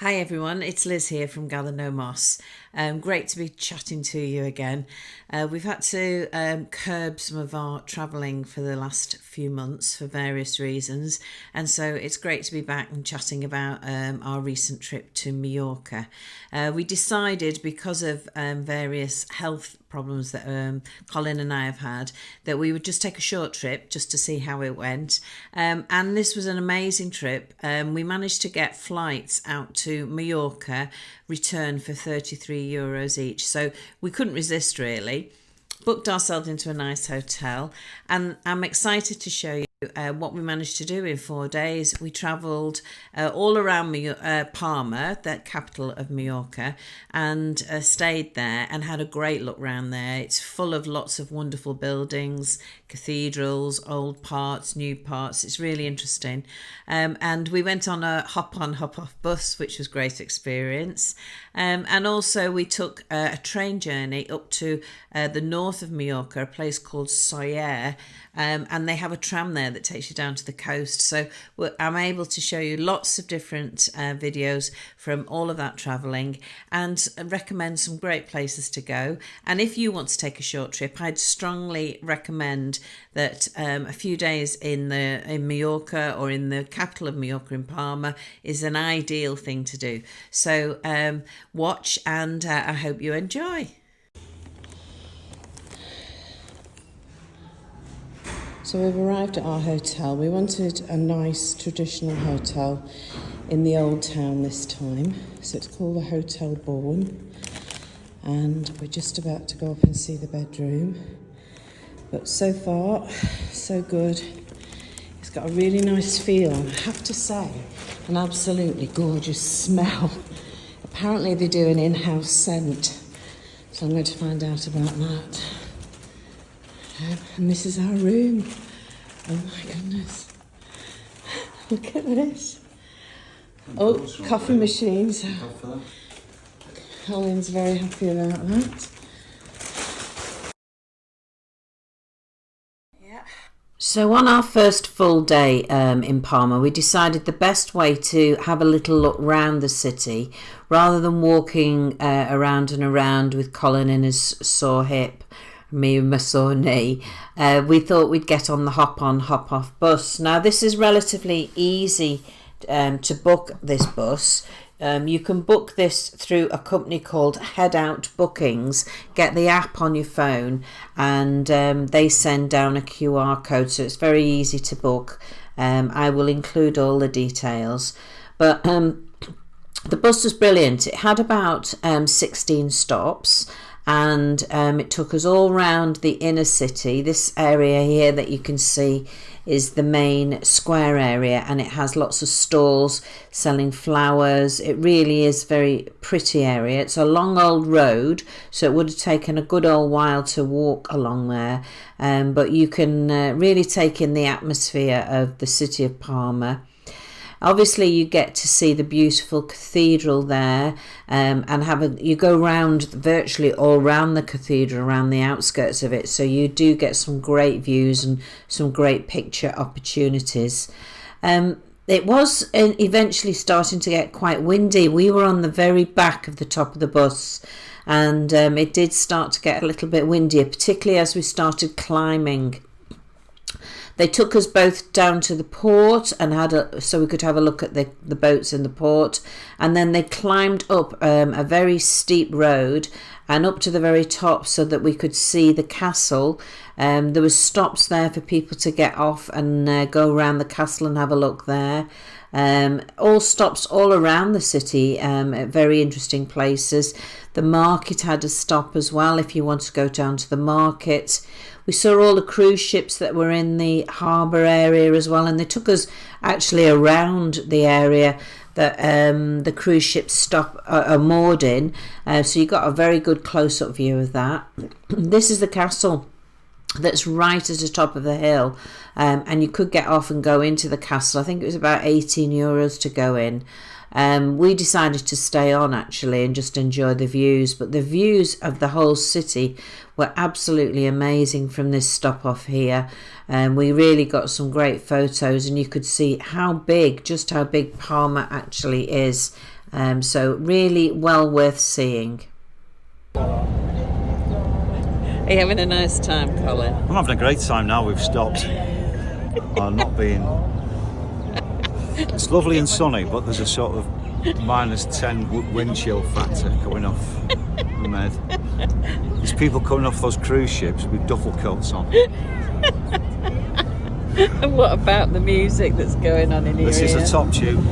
Hi everyone, it's Liz here from Gather No Moss. Great to be chatting to you again. We've had to curb some of our travelling for the last few months for various reasons, and so it's great to be back and chatting about our recent trip to Mallorca. We decided, because of various health problems that Colin and I have had, that we would just take a short trip just to see how it went. And this was an amazing trip. We managed to get flights out to Mallorca, return for €33 each. So we couldn't resist really. Booked ourselves into a nice hotel, and I'm excited to show you what we managed to do in 4 days. We travelled all around Palma, the capital of Mallorca, and stayed there and had a great look round there. It's full of lots of wonderful buildings, cathedrals, old parts, new parts. It's really interesting. And we went on a hop-on, hop-off bus, which was a great experience. And also we took a train journey up to the north of Mallorca, a place called Soller, and they have a tram there that takes you down to the coast. So I'm able to show you lots of different videos from all of that travelling and recommend some great places to go. And if you want to take a short trip, I'd strongly recommend that a few days in Mallorca, or in the capital of Mallorca in Palma, is an ideal thing to do. So watch, and I hope you enjoy. So we've arrived at our hotel. We wanted a nice traditional hotel in the old town this time. So it's called the Hotel Born. And we're just about to go up and see the bedroom. But so far, so good. It's got a really nice feel, and I have to say, an absolutely gorgeous smell. Apparently they do an in-house scent. So I'm going to find out about that. And this is our room. Oh my goodness. Look at this. Oh, coffee machine. So Colin's very happy about that. Yeah. So on our first full day in Palma, we decided the best way to have a little look round the city, rather than walking around and around with Colin in his sore hip, me and my sore knee, we thought we'd get on the hop-on, hop-off bus. Now this is relatively easy to book this bus. You can book this through a company called Head Out Bookings. Get the app on your phone, and they send down a QR code, so it's very easy to book. I will include all the details. But the bus was brilliant. It had about 16 stops, and it took us all round the inner city. This area here that you can see is the main square area, and it has lots of stalls selling flowers. It really is a very pretty area. It's a long old road, so it would have taken a good old while to walk along there, but you can really take in the atmosphere of the city of Palma. Obviously you get to see the beautiful cathedral there, and you go round virtually all round the cathedral, around the outskirts of it, so you do get some great views and some great picture opportunities. It was eventually starting to get quite windy. We were on the very back of the top of the bus, and it did start to get a little bit windier, particularly as we started climbing. They took us both down to the port and so we could have a look at the boats in the port, and then they climbed up a very steep road and up to the very top so that we could see the castle. There was stops there for people to get off and go around the castle and have a look there. All stops all around the city at very interesting places. The market had a stop as well if you want to go down to the market. We saw all the cruise ships that were in the harbour area as well, and they took us actually around the area that the cruise ships are moored in, so you got a very good close-up view of that. This is the castle that's right at the top of the hill, and you could get off and go into the castle. I think it was about €18 to go in. We decided to stay on actually and just enjoy the views, but the views of the whole city were absolutely amazing from this stop off here. We really got some great photos, and you could see just how big Palma actually is. So really well worth seeing. Are you having a nice time, Colin? I'm having a great time now we've stopped. Not being... It's lovely and sunny, but there's a sort of -10 wind chill factor coming off the med. There's people coming off those cruise ships with duffel coats on. And what about the music that's going on in here? This is a top tune.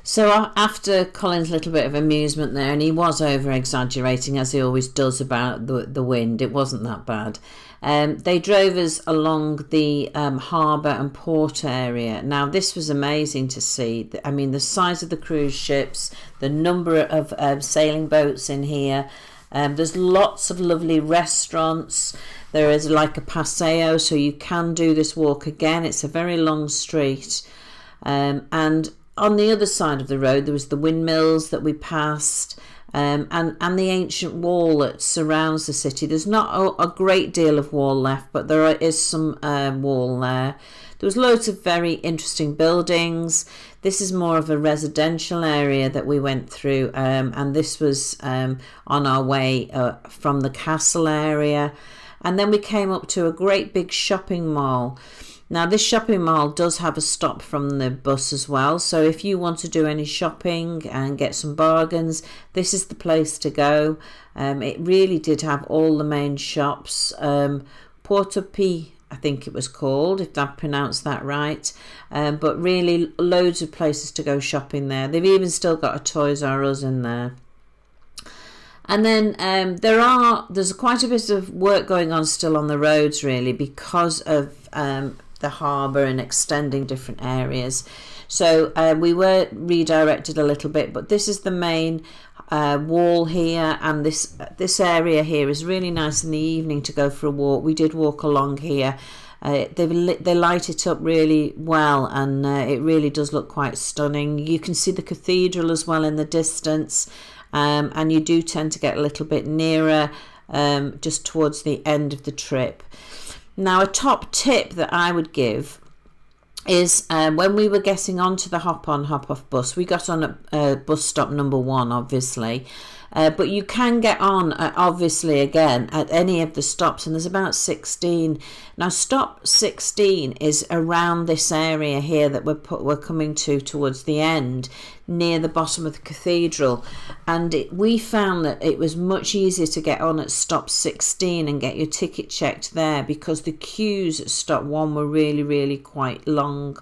So after Colin's little bit of amusement there, and he was over-exaggerating as he always does about the wind, it wasn't that bad. They drove us along the harbour and port area. Now this was amazing to see. I mean, the size of the cruise ships, the number of sailing boats in here. There's lots of lovely restaurants. There is like a paseo, so you can do this walk again. It's a very long street. And on the other side of the road, there was the windmills that we passed, and the ancient wall that surrounds the city. There's not a great deal of wall left, but there is some wall there. There was loads of very interesting buildings. This is more of a residential area that we went through, and this was on our way from the castle area. And then we came up to a great big shopping mall. Now this shopping mall does have a stop from the bus as well, so if you want to do any shopping and get some bargains, this is the place to go. It really did have all the main shops. Porto P, I think it was called, if I pronounced that right. But really loads of places to go shopping there. They've even still got a Toys R Us in there. And then there's quite a bit of work going on still on the roads, really, because of the harbour and extending different areas. So we were redirected a little bit, but this is the main wall here, and this area here is really nice in the evening to go for a walk. We did walk along here. They light it up really well, and it really does look quite stunning. You can see the cathedral as well in the distance. And you do tend to get a little bit nearer just towards the end of the trip. Now, a top tip that I would give is when we were getting onto the hop-on, hop-off bus, we got on at bus stop number 1, obviously. But you can get on, obviously, again, at any of the stops, and there's about 16. Now, stop 16 is around this area here that we're coming to towards the end, near the bottom of the cathedral. And we found that it was much easier to get on at stop 16 and get your ticket checked there, because the queues at stop 1 were really, really quite long.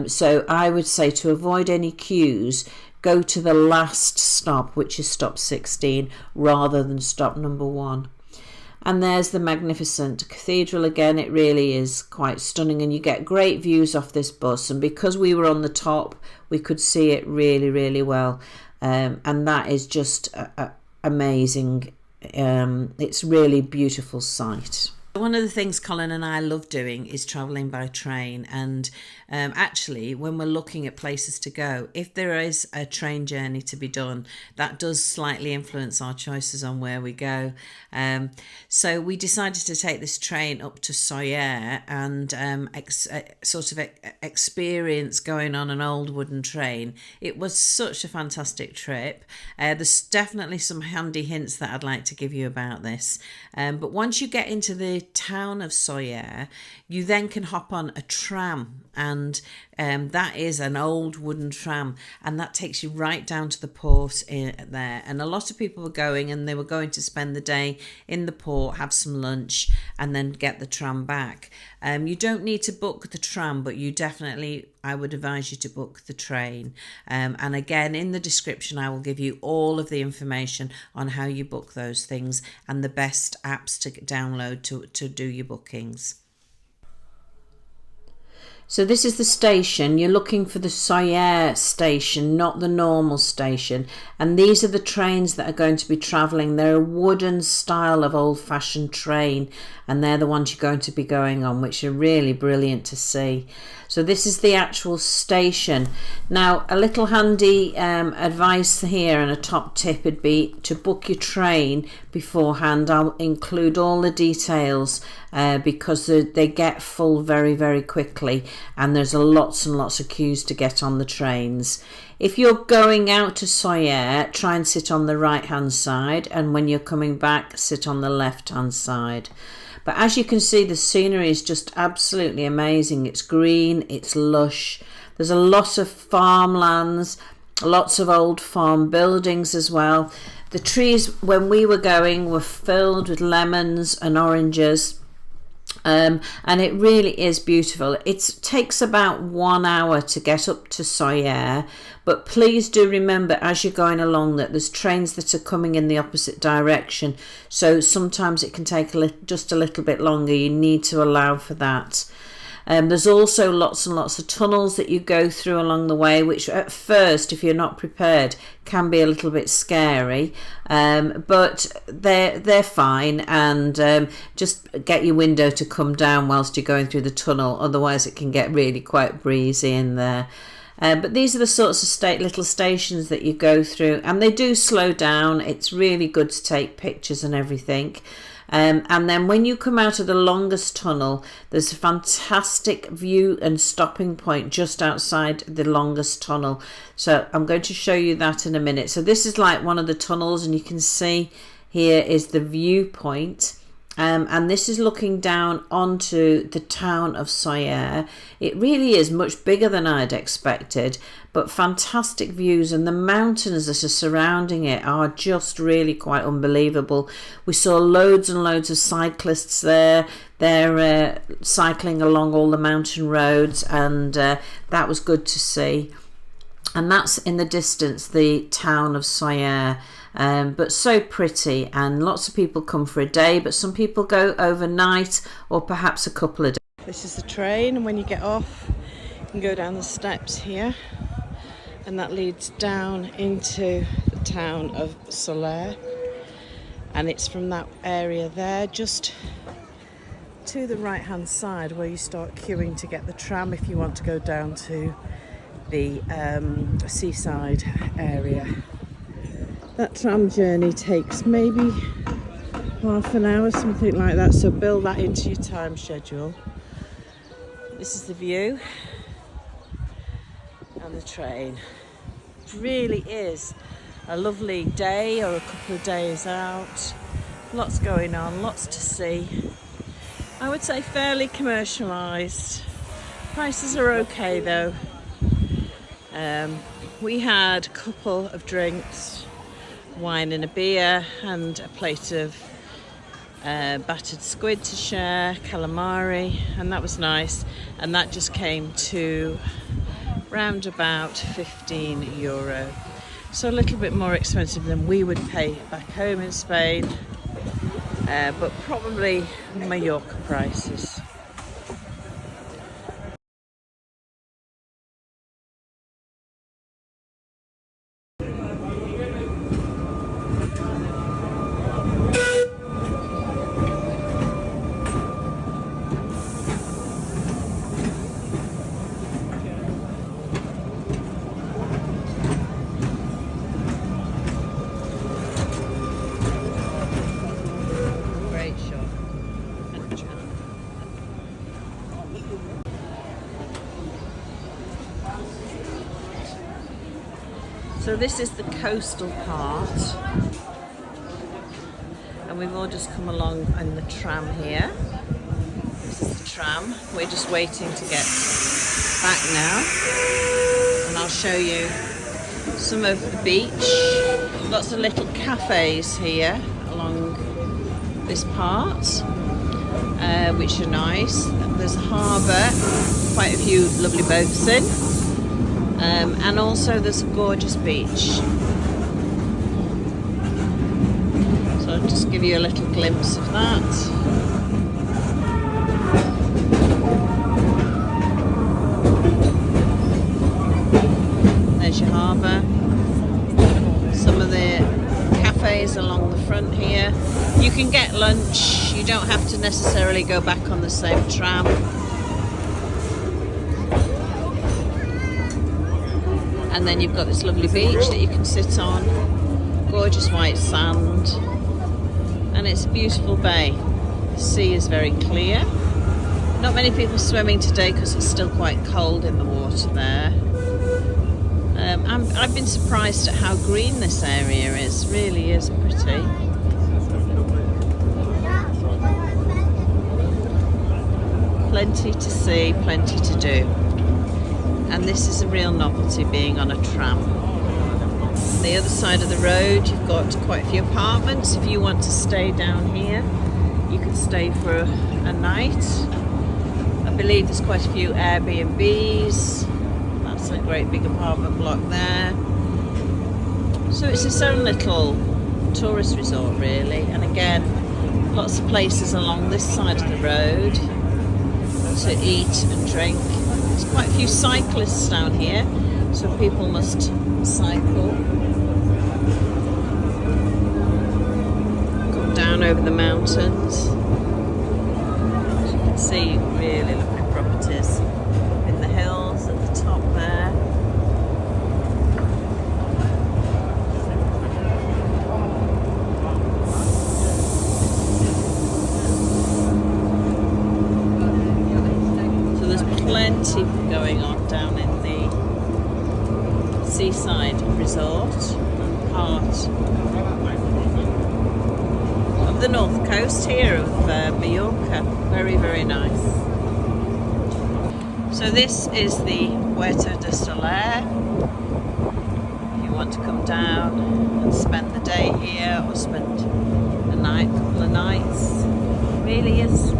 So I would say to avoid any queues, go to the last stop, which is stop 16, rather than stop number 1. And there's the magnificent cathedral again. It really is quite stunning, and you get great views off this bus. And because we were on the top, we could see it really, really well. And that is just amazing. It's really beautiful sight. One of the things Colin and I love doing is travelling by train, and actually when we're looking at places to go, if there is a train journey to be done, that does slightly influence our choices on where we go. So we decided to take this train up to Soyer and experience going on an old wooden train. It was such a fantastic trip. There's definitely some handy hints that I'd like to give you about this. But once you get into the town of Soyer, you then can hop on a tram, and that is an old wooden tram, and that takes you right down to the port there. And a lot of people were going, and they were going to spend the day in the port, have some lunch, and then get the tram back. You don't need to book the tram, but I would advise you to book the train. And again, in the description, I will give you all of the information on how you book those things and the best apps to download to do your bookings. So this is the station. You're looking for the Soyer station, not the normal station. And these are the trains that are going to be travelling. They're a wooden style of old-fashioned train, and they're the ones you're going to be going on, which are really brilliant to see. So this is the actual station. Now, a little handy advice here and a top tip would be to book your train beforehand. I'll include all the details because they get full very, very quickly, and there's lots and lots of queues to get on the trains. If you're going out to Soyer, try and sit on the right hand side, and when you're coming back, sit on the left hand side. But as you can see, the scenery is just absolutely amazing. It's green, it's lush. There's a lot of farmlands, lots of old farm buildings as well. The trees, when we were going, were filled with lemons and oranges. And it really is beautiful. It takes about 1 hour to get up to Soyer, but please do remember as you're going along that there's trains that are coming in the opposite direction, so sometimes it can take just a little bit longer. You need to allow for that. There's also lots and lots of tunnels that you go through along the way, which at first, if you're not prepared, can be a little bit scary, but they're fine, and just get your window to come down whilst you're going through the tunnel, otherwise it can get really quite breezy in there. But these are the sorts of little stations that you go through, and they do slow down. It's really good to take pictures and everything. And then when you come out of the longest tunnel, there's a fantastic view and stopping point just outside the longest tunnel. So I'm going to show you that in a minute. So this is like one of the tunnels, and you can see here is the viewpoint. And this is looking down onto the town of Soyer. It really is much bigger than I'd expected, but fantastic views, and the mountains that are surrounding it are just really quite unbelievable. We saw loads and loads of cyclists there. They're cycling along all the mountain roads, and that was good to see. And that's in the distance, the town of Soyer. But so pretty, and lots of people come for a day, but some people go overnight or perhaps a couple of days. This is the train, and when you get off you can go down the steps here, and that leads down into the town of Soler, and it's from that area there just to the right hand side where you start queuing to get the tram if you want to go down to the seaside area. That tram journey takes maybe half an hour, something like that, so build that into your time schedule. This is the view and the train. It really is a lovely day or a couple of days out. Lots going on, lots to see. I would say fairly commercialised. Prices are okay though. We had a couple of drinks, wine and a beer, and a plate of battered squid to share, calamari, and that was nice, and that just came to round about €15, so a little bit more expensive than we would pay back home in Spain, but probably Mallorca prices. So this is the coastal part, and we've all just come along in the tram here. This is the tram. We're just waiting to get back now, and I'll show you some of the beach. Lots of little cafes here along this part, which are nice. There's a harbour, quite a few lovely boats in. And also there's a gorgeous beach. So I'll just give you a little glimpse of that. Future Harbour. Some of the cafes along the front here. You can get lunch. You don't have to necessarily go back on the same tram. And then you've got this lovely beach that you can sit on. Gorgeous white sand. And it's a beautiful bay. The sea is very clear. Not many people swimming today because it's still quite cold in the water there. I've been surprised at how green this area is. Really is pretty. Plenty to see, plenty to do. And this is a real novelty, being on a tram. On the other side of the road, you've got quite a few apartments. If you want to stay down here, you can stay for a night. I believe there's quite a few Airbnbs. That's a great big apartment block there. So it's its own little tourist resort, really. And again, lots of places along this side of the road to eat and drink. There's quite a few cyclists down here, so people must cycle. Go down over the mountains. As you can see, really lovely properties in the hills at the top there. Plenty going on down in the seaside resort, part of the north coast here of Mallorca. Very, very nice. So this is the Puerto de Soler. If you want to come down and spend the day here or spend a night, couple of nights, it really is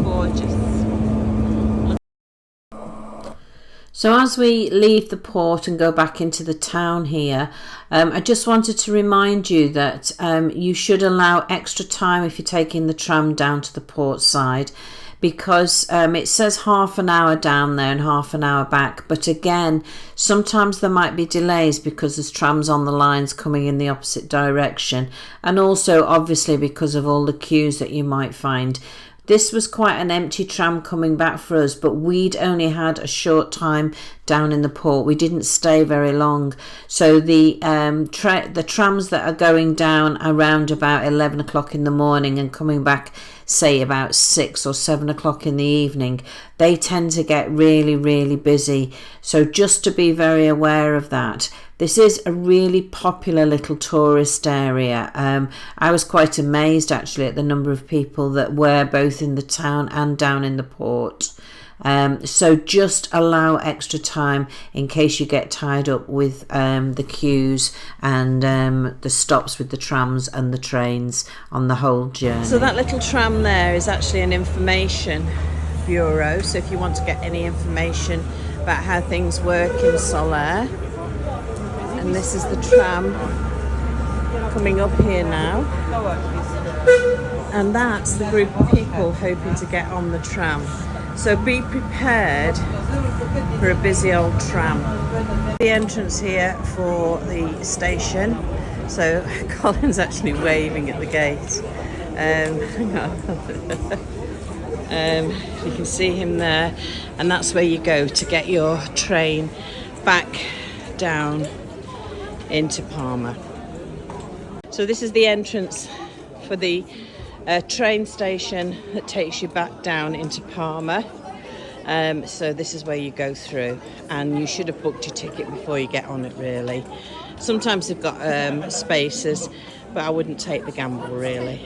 gorgeous. So as we leave the port and go back into the town here, I just wanted to remind you that you should allow extra time if you're taking the tram down to the port side, because it says half an hour down there and half an hour back, but again, sometimes there might be delays because there's trams on the lines coming in the opposite direction, and also obviously because of all the queues that you might find. This was quite an empty tram coming back for us, but we'd only had a short time down in the port. We didn't stay very long. So the trams that are going down around about 11 o'clock in the morning and coming back, say about 6 or 7 o'clock in the evening, they tend to get really, really busy. So just to be very aware of that. This is a really popular little tourist area. I was quite amazed actually at the number of people that were both in the town and down in the port. So just allow extra time in case you get tied up with the queues and the stops with the trams and the trains on the whole journey. So that little tram there is actually an information bureau. So if you want to get any information about how things work in Soler. And this is the tram coming up here now. And that's the group of people hoping to get on the tram. So be prepared for a busy old tram. The entrance here for the station. So Colin's actually waving at the gate. Hang on. You can see him there. And that's where you go to get your train back down into Palma. So this is the entrance for the train station that takes you back down into Palma. So this is where you go through, and you should have booked your ticket before you get on it really. Sometimes they've got spaces, but I wouldn't take the gamble really.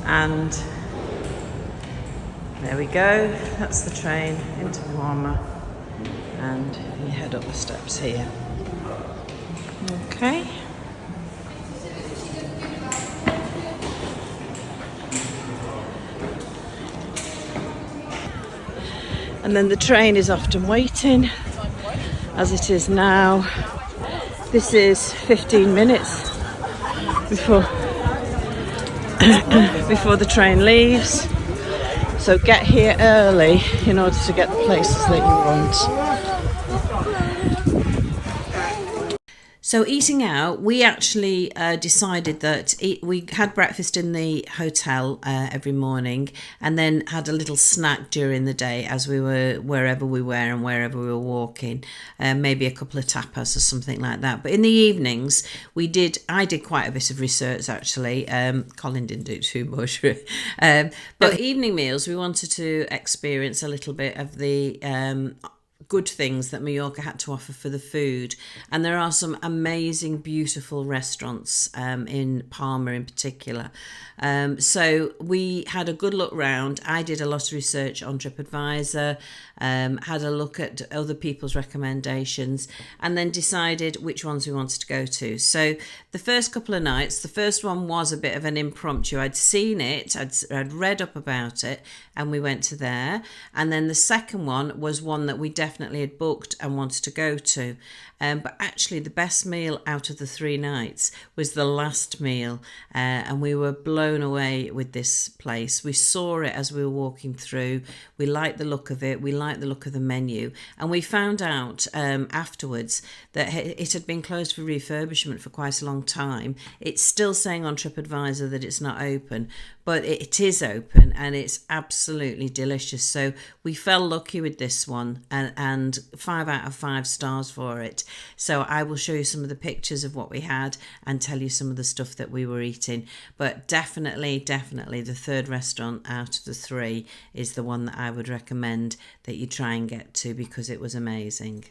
And there we go, that's the train into Palma, and you head up the steps here. Okay. And then the train is often waiting, as it is now. This is 15 minutes before before the train leaves. So get here early in order to get the places that you want. So eating out, we actually decided that we had breakfast in the hotel every morning, and then had a little snack during the day as we were wherever we were and wherever we were walking, maybe a couple of tapas or something like that. But in the evenings, I did quite a bit of research actually. Colin didn't do too much. But evening meals, we wanted to experience a little bit of the good things that Mallorca had to offer for the food. And there are some amazing, beautiful restaurants in Palma in particular. So we had a good look round. I did a lot of research on TripAdvisor, had a look at other people's recommendations, and then decided which ones we wanted to go to. So the first couple of nights, the first one was a bit of an impromptu. I'd seen it, I'd read up about it, and we went to there. And then the second one was one that we definitely had booked and wanted to go to. But actually the best meal out of the 3 nights was the last meal, and we were blown away with this place. We saw it as we were walking through. We liked the look of it. We liked the look of the menu, and we found out afterwards that it had been closed for refurbishment for quite a long time. It's still saying on TripAdvisor that it's not open, but it is open, and it's absolutely delicious. So we fell lucky with this one, and 5 out of 5 stars for it. So I will show you some of the pictures of what we had and tell you some of the stuff that we were eating. But definitely the third restaurant out of the 3 is the one that I would recommend that you try and get to, because it was amazing.